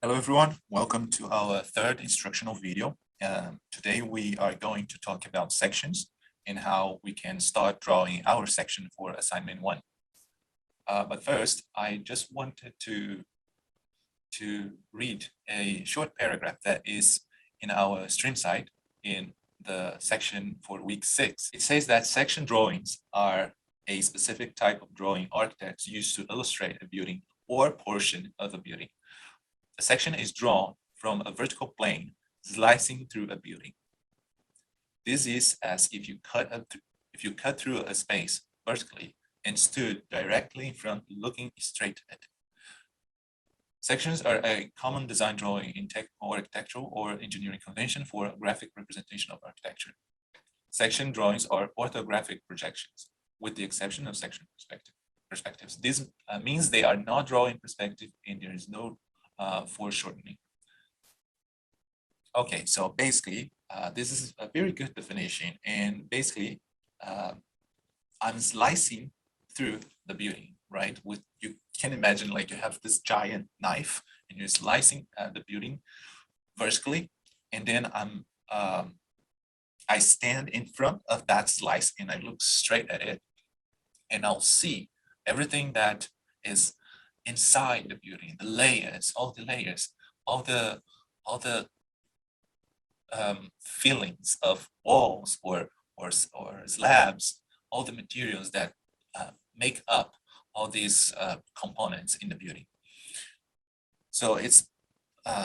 Hello everyone, welcome to our third instructional video. Today we are going to talk about sections and how we can start drawing our section for assignment 1. But first, I just wanted to read a short paragraph that is in our stream site in the section for week 6. It says that section drawings are a specific type of drawing architects use to illustrate a building or portion of a building. A section is drawn from a vertical plane slicing through a building. This is as if you cut through a space vertically and stood directly in front looking straight at it. Sections are a common design drawing in technical, architectural, or engineering convention for a graphic representation of architecture. Section drawings are orthographic projections, with the exception of section perspectives. This means they are not drawn in perspective and there is no foreshortening. Okay, so basically, this is a very good definition, and basically, I'm slicing through the building, right? You can imagine like you have this giant knife and you're slicing the building vertically, and then I stand in front of that slice and I look straight at it, and I'll see everything that is inside the building, the layers, all the fillings of walls or slabs, all the materials that make up all these components in the building. So it's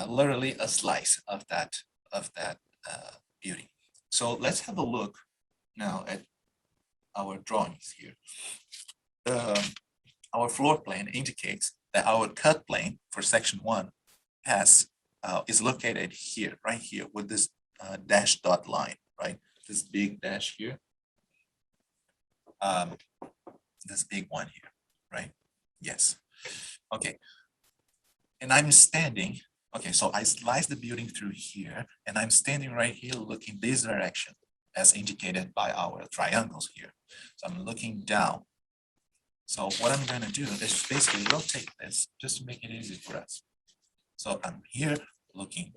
literally a slice of that building. So let's have a look now at our drawings here. Our floor plan indicates that our cut plane for section 1 is located here, right here, with this dash dot line, right? This big dash here, this big one here, right? Yes. Okay. And I'm standing. Okay, so I slice the building through here, and I'm standing right here, looking this direction, as indicated by our triangles here. So I'm looking down. So what I'm going to do is basically rotate this just to make it easy for us. So I'm here looking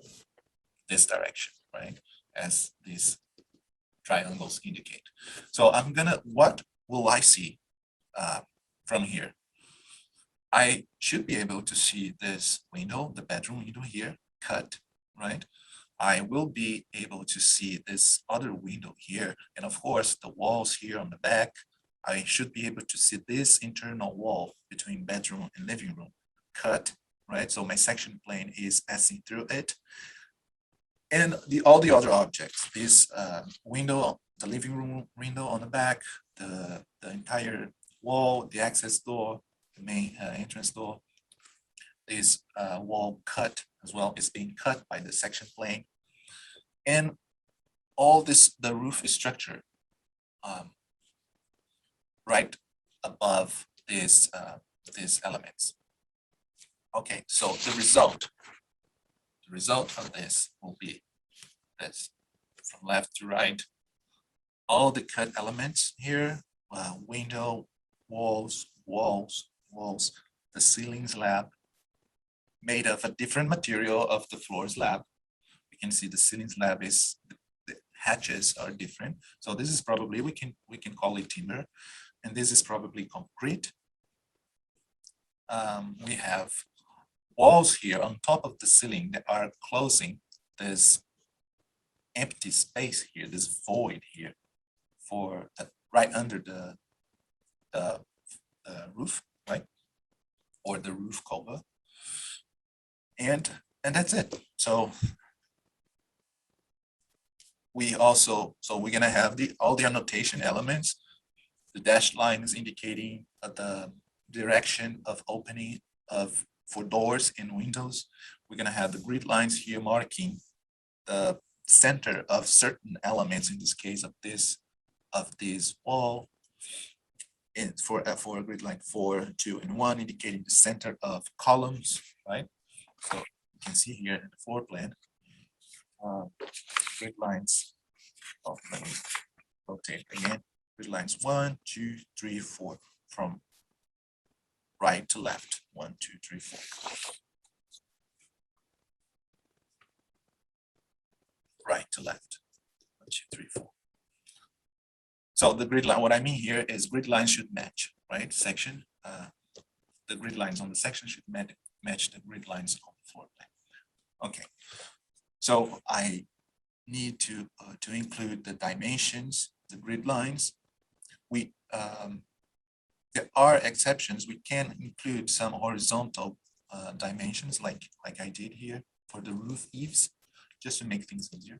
this direction, right? As these triangles indicate. So what will I see from here? I should be able to see this window, the bedroom window here, cut, right? I will be able to see this other window here. And of course, the walls here on the back. I should be able to see this internal wall between bedroom and living room cut, right? So my section plane is passing through it. And all the other objects, this window, the living room window on the back, the entire wall, the access door, the main entrance door, this wall cut as well is being cut by the section plane. And all this, the roof structure, right above these elements. Okay, so the result of this will be this, from left to right. All the cut elements here, window, walls, the ceiling slab, made of a different material of the floor slab. We can see the ceiling slab is, the hatches are different. So this is probably, we can call it timber. And this is probably concrete. We have walls here on top of the ceiling that are closing this empty space here, this void here, for right under the roof, right, or the roof cover, and that's it. So we're gonna have all the annotation elements. The dashed line is indicating the direction of opening for doors and windows. We're going to have the grid lines here marking the center of certain elements, in this case of this wall. And for a grid line 4, 2, and 1, indicating the center of columns, right? So you can see here in the floor plan, grid lines. Oh, let me rotate again. Grid lines 1, 2, 3, 4, from right to left. 1, 2, 3, 4. to left. 1, 2, 3, 4. So the grid line, what I mean here is grid lines should match, right? Section, the grid lines on the section should match the grid lines on the floor plan. Okay, so I need to include the dimensions, the grid lines. We there are exceptions. We can include some horizontal dimensions, like I did here for the roof eaves, just to make things easier.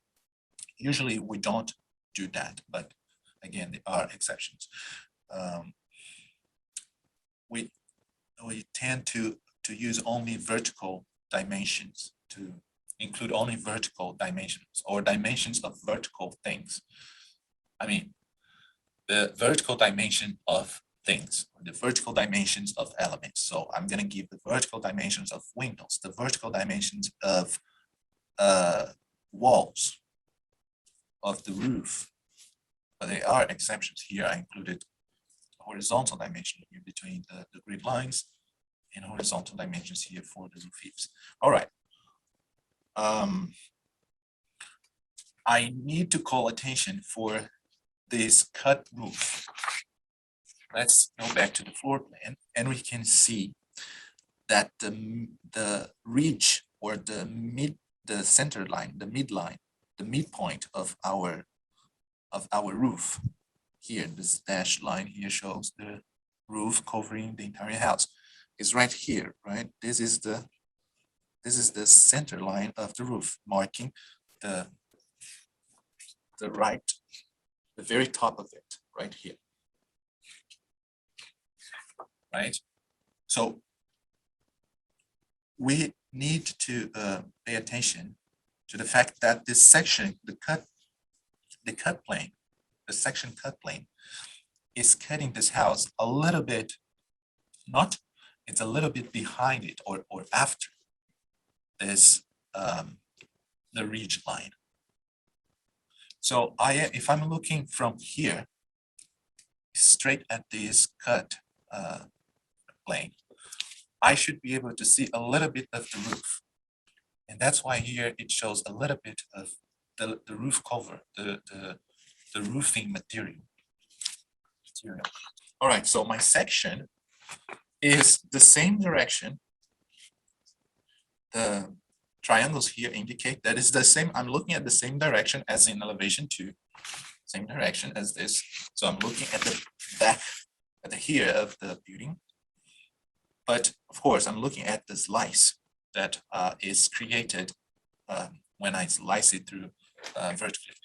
Usually we don't do that, but again, there are exceptions. We tend to use only vertical dimensions, to include only vertical dimensions or dimensions of vertical things. I mean, the vertical dimension of things, the vertical dimensions of elements. So I'm going to give the vertical dimensions of windows, the vertical dimensions of walls, of the roof. But there are exceptions here. I included horizontal dimension here between the grid lines and horizontal dimensions here for the roof eaves. All right. I need to call attention for this cut roof. Let's go back to the floor plan, and we can see that the ridge or the center line, the midline, the midpoint of our roof here, this dashed line here shows the roof covering the entire house, is right here, right? This is the center line of the roof, marking the very top of it, right here. Right? So we need to pay attention to the fact that this section, the cut plane, the section cut plane is cutting this house a little bit, it's a little bit behind it or after this, the ridge line. So if I'm looking from here, straight at this cut plane, I should be able to see a little bit of the roof. And that's why here it shows a little bit of the roof cover, the roofing material. All right, so my section is the same direction. The triangles here indicate that it's the same. I'm looking at the same direction as in elevation 2, same direction as this. So I'm looking at the back, at the here of the building. But of course, I'm looking at the slice that is created when I slice it through vertically.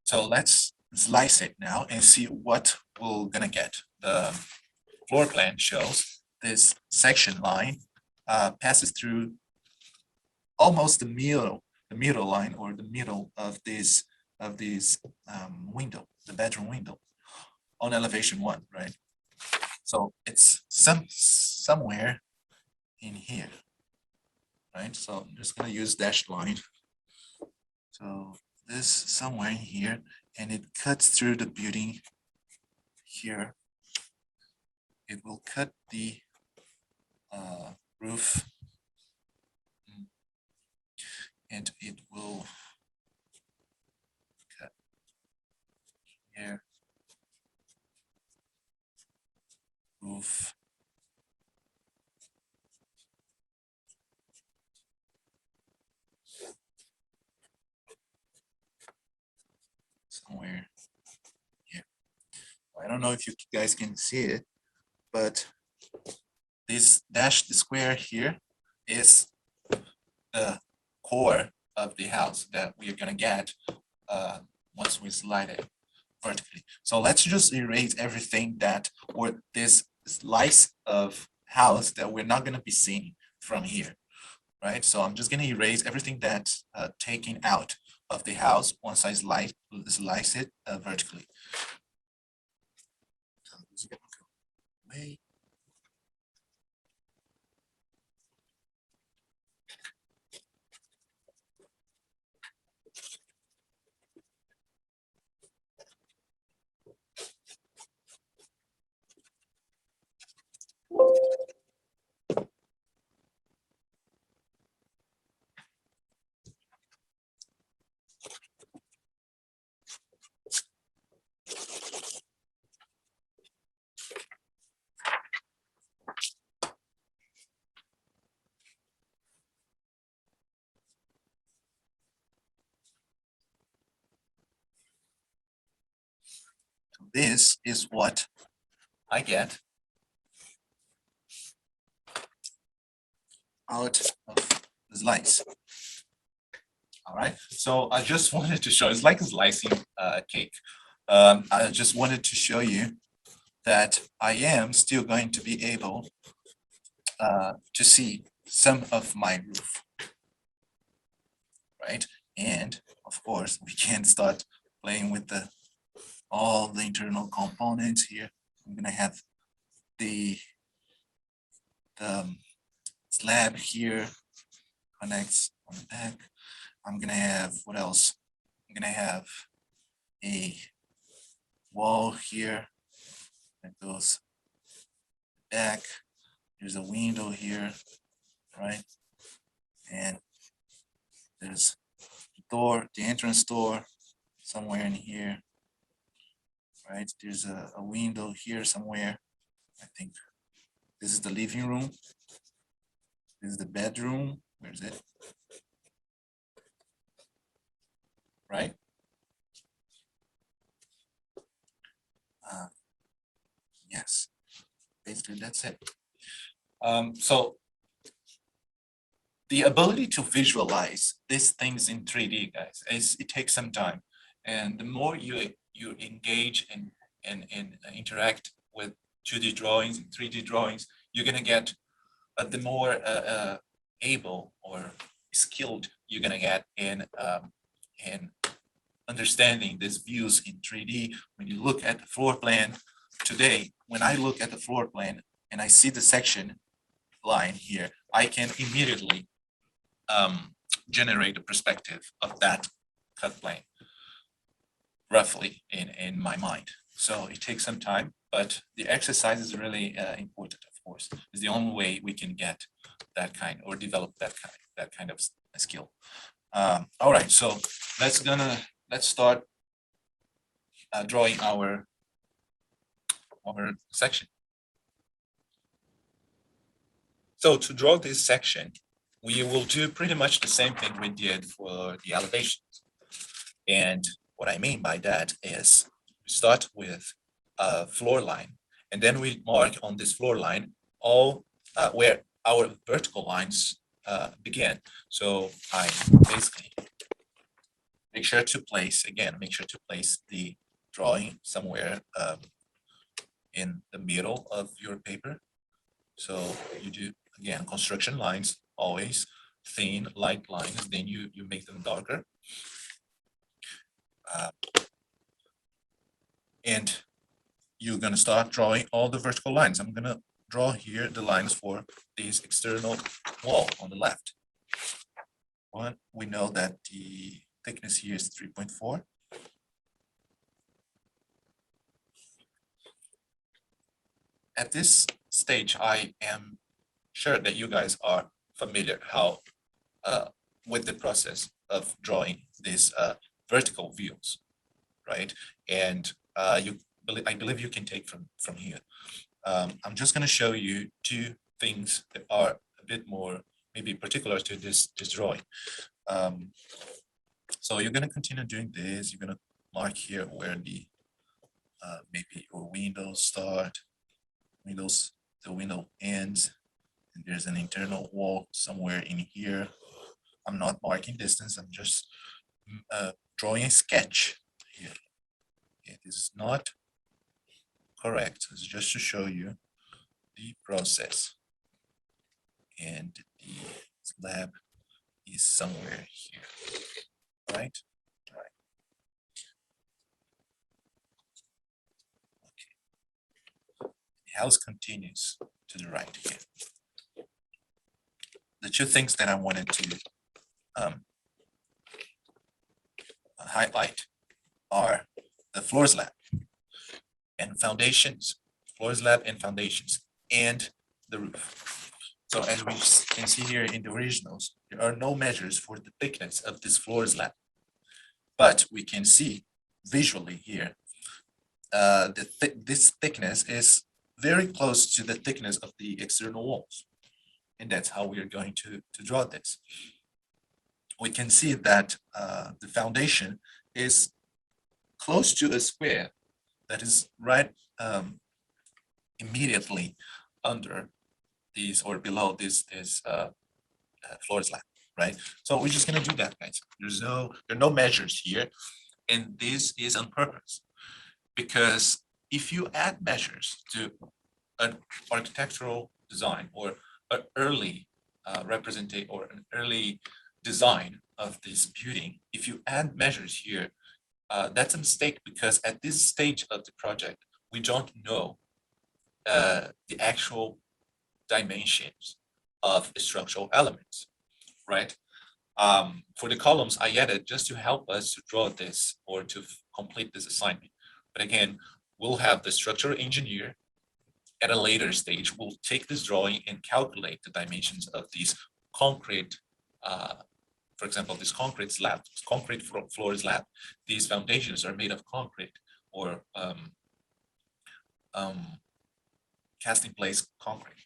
So let's slice it now and see what we're gonna get. The floor plan shows this section line passes through almost the middle line or the middle of this window, the bedroom window on elevation 1, right? So it's somewhere in here, right? So I'm just gonna use dashed line. So this somewhere in here, and it cuts through the building here. It will cut the roof, and it will cut here, roof, somewhere here. I don't know if you guys can see it, but this dashed square here is the core of the house that we are gonna get once we slide it vertically. So let's just erase everything that, or this slice of house that we're not gonna be seeing from here, right? So I'm just gonna erase everything that's taken out of the house once I slice it vertically. So I'm just gonna go away. this is what I get out of the slice. All right, so I just wanted to show, it's like a slicing cake. I just wanted to show you that I am still going to be able to see some of my roof, right? And of course, we can start playing with all the internal components here. I'm gonna have the slab here connects on the back. I'm gonna have, what else? I'm gonna have a wall here that goes back. There's a window here, right? And there's the door, the entrance door somewhere in here, right? There's a window here somewhere. I think this is the living room. This is the bedroom. Where is it? Right? Yes, basically that's it. So the ability to visualize these things in 3D, guys, it takes some time. And the more you engage and interact with 2D drawings and 3D drawings, you're gonna get the more able or skilled you're gonna get in understanding these views in 3D. When you look at the floor plan today, when I look at the floor plan and I see the section line here, I can immediately generate a perspective of that cut plane roughly in my mind. So it takes some time, but the exercise is really important, of course. It's the only way we can get that kind or develop that kind of skill. All right, so let's start drawing our section. So to draw this section, we will do pretty much the same thing we did for the elevations. And what I mean by that is we start with a floor line, and then we mark on this floor line all where our vertical lines begin. So I basically make sure to place the drawing somewhere in the middle of your paper. So you do, again, construction lines, always thin, light lines, then you make them darker. And you're gonna start drawing all the vertical lines. I'm gonna draw here the lines for this external wall on the left. One, we know that the thickness here is 3.4. At this stage, I am sure that you guys are familiar with the process of drawing these vertical views, right? And I believe you can take from here. I'm just going to show you two things that are a bit more maybe particular to this drawing. So you're going to continue doing this. You're going to mark here where the maybe your windows start, the window ends, and there's an internal wall somewhere in here. I'm not marking distance. I'm just drawing a sketch here. It is not correct. It's just to show you the process. And the slab is somewhere here, right? Right. Okay. The house continues to the right again. The two things that I wanted to highlight are the floor slab and foundations, floor slab and foundations, and the roof. So as we can see here in the originals, there are no measures for the thickness of this floor slab, but we can see visually here this thickness is very close to the thickness of the external walls, and that's how we are going to draw this. We can see that the foundation is close to a square that is right immediately under these or below this floor slab, right? So we're just gonna do that, guys. There are no measures here, and this is on purpose because if you add measures to an architectural design or an early representation or an early design of this building, if you add measures here, that's a mistake because at this stage of the project, we don't know the actual dimensions of the structural elements, right? For the columns, I added just to help us to draw this or to complete this assignment. But again, we'll have the structural engineer at a later stage will take this drawing and calculate the dimensions of these concrete, for example, this concrete slab, concrete floor slab. These foundations are made of concrete or cast in place concrete.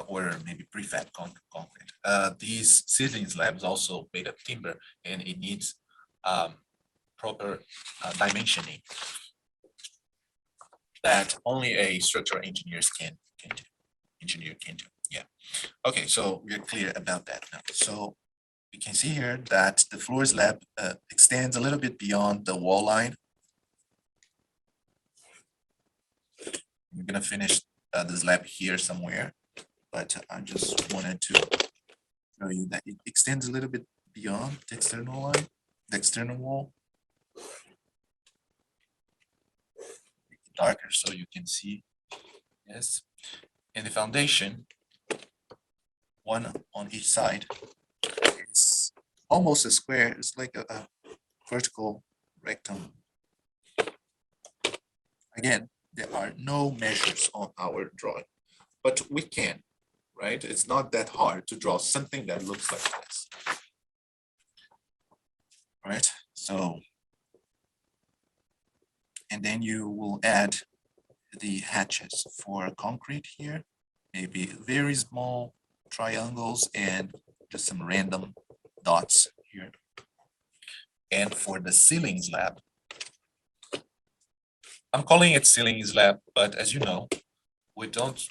Or maybe prefab concrete. These ceiling slabs also made of timber, and it needs proper dimensioning that only a structural engineer can do. Yeah. Okay, so we're clear about that now. So we can see here that the floor slab extends a little bit beyond the wall line. We're gonna finish the slab here somewhere, but I just wanted to show you that it extends a little bit beyond the external line, the external wall. Make it darker so you can see. Yes. And the foundation, one on each side, is almost a square. It's like a vertical rectangle. Again, there are no measures on our drawing, but we can, right? It's not that hard to draw something that looks like this. Right? So, and then you will add the hatches for concrete here, maybe very small triangles and just some random dots here. And for the ceiling slab, I'm calling it ceiling slab, but as you know, we don't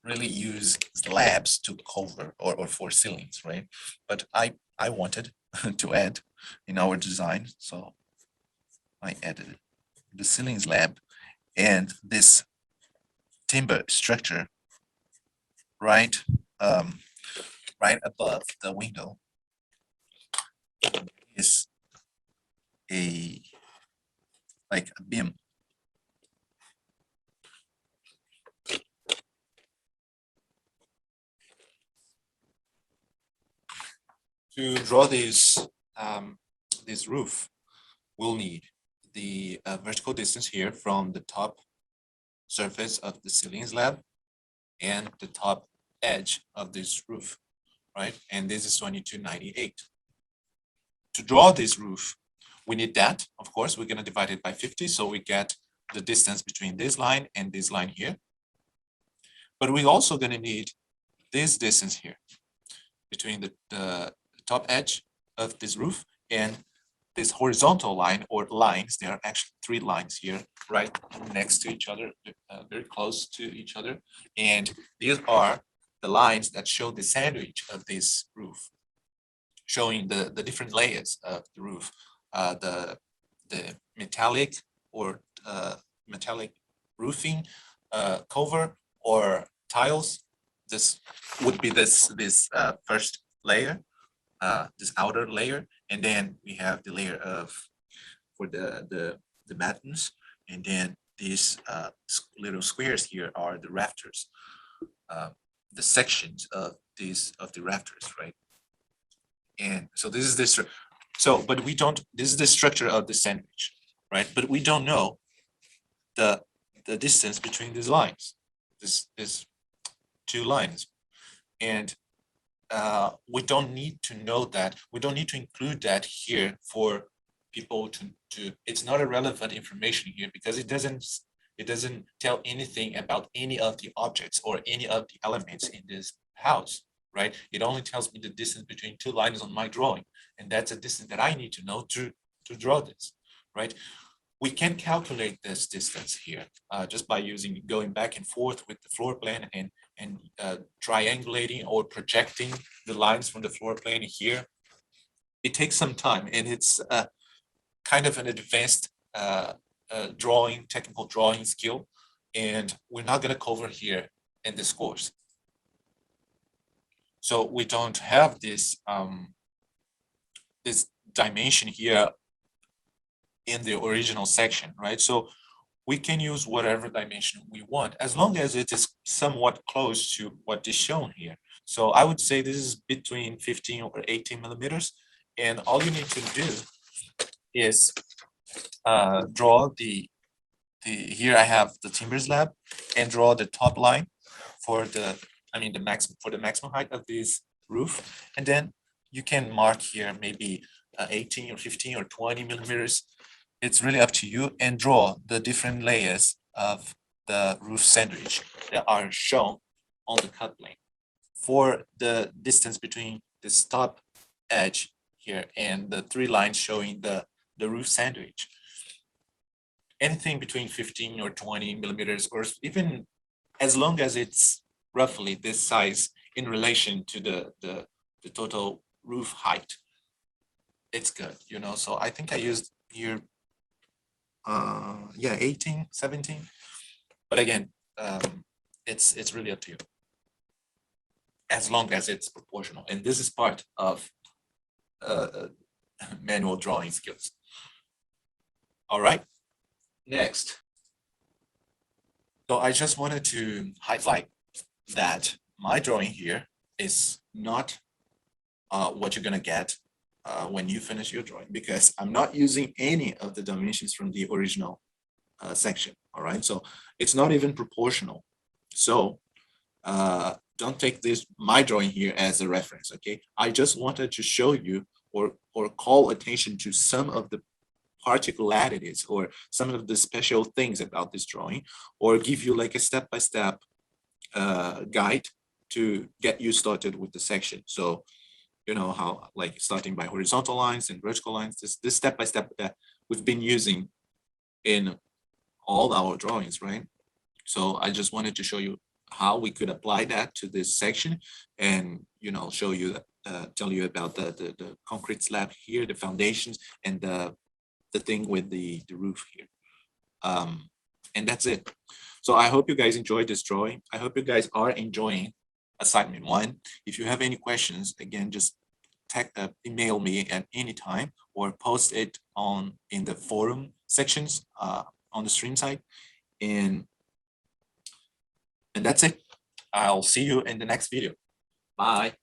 really use slabs to cover or for ceilings, right? But I wanted to add in our design, so I added the ceiling slab and this timber structure right right above the window is like a beam. To draw this roof, we'll need the vertical distance here from the top surface of the ceiling slab and the top edge of this roof, right? And this is 2298. To draw this roof, we need that. Of course, we're going to divide it by 50, so we get the distance between this line and this line here. But we're also going to need this distance here between the top edge of this roof and this horizontal line or lines. There are actually 3 lines here right next to each other, very close to each other. And these are the lines that show the sandwich of this roof, showing the different layers of the roof, the metallic or metallic roofing cover or tiles. This would be this first layer, this outer layer, and then we have the layer for the battens, and then these little squares here are the rafters, the sections of the rafters, right? And so this is this. So, but we don't. This is the structure of the sandwich, right? But we don't know the distance between these lines, this 2 lines, and we don't need to know that. We don't need to include that here for people to. It's not a relevant information here because it doesn't tell anything about any of the objects or any of the elements in this house, right? It only tells me the distance between 2 lines on my drawing, and that's a distance that I need to know to draw this, right? we can calculate this distance here just by going back and forth with the floor plan and triangulating or projecting the lines from the floor plan here. It takes some time, and it's kind of an advanced technical drawing skill, and we're not going to cover here in this course. So we don't have this this dimension here in the original section, right? So we can use whatever dimension we want, as long as it is somewhat close to what is shown here. So I would say this is between 15 or 18 millimeters. And all you need to do is draw here I have the timber slab, and draw the top line for the maximum height of this roof. And then you can mark here maybe 18 or 15 or 20 millimeters. It's really up to you, and draw the different layers of the roof sandwich that are shown on the cut plane for the distance between this top edge here and the 3 lines showing the roof sandwich. Anything between 15 or 20 millimeters, or even as long as it's roughly this size in relation to the total roof height, it's good, you know. So I think I used here 18, 17, but again, it's really up to you, as long as it's proportional. And this is part of manual drawing skills. All right, next. So I just wanted to highlight that my drawing here is not what you're gonna get when you finish your drawing, because I'm not using any of the dimensions from the original section. All right, so it's not even proportional. So don't take my drawing here as a reference. Okay, I just wanted to show you or call attention to some of the particularities or some of the special things about this drawing, or give you like a step-by-step guide to get you started with the section. So you know how, like, starting by horizontal lines and vertical lines, this step-by-step that we've been using in all our drawings, right? So I just wanted to show you how we could apply that to this section, and you know, show you tell you about the concrete slab here, the foundations, and the thing with the roof here. And that's it. So I hope you guys enjoyed this drawing. I hope you guys are enjoying assignment 1. If you have any questions, again, just email me at any time, or post it in the forum sections on the stream site. And that's it. I'll see you in the next video. Bye.